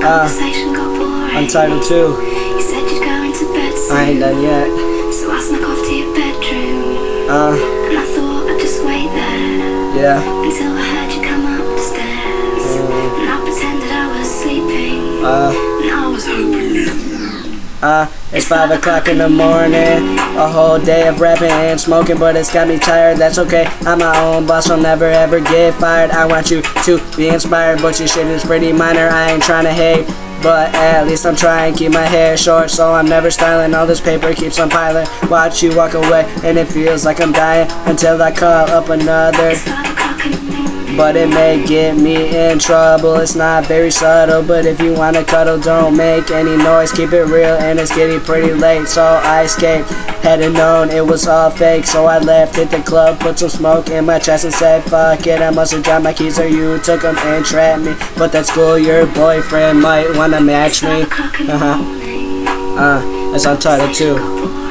Conversation got boring. Untitled 2. You said you'd go into bed soon. I ain't done yet. So I snuck off to your bedroom. And I thought I'd just wait there. Yeah. Until I heard you come up the stairs. And I pretended I was sleeping. And I was hoping you. It's 5 o'clock in the morning. A whole day of rapping and smoking, but it's got me tired. That's okay, I'm my own boss, I'll never ever get fired. I want you to be inspired, but your shit is pretty minor. I ain't trying to hate, but at least I'm trying to keep my hair short, so I'm never styling. All this paper keeps on piling. Watch you walk away, and it feels like I'm dying until I call up another. It's 5 o'clock in the morning. But it may get me in trouble. It's not very subtle, but if you wanna cuddle, don't make any noise. Keep it real, and it's getting pretty late, so I escaped. Hadn't known it was all fake, so I left, hit the club, put some smoke in my chest and said fuck it. I must have dropped my keys or you took them and trapped me. But that's cool, your boyfriend might wanna match me. It's Untitled 2.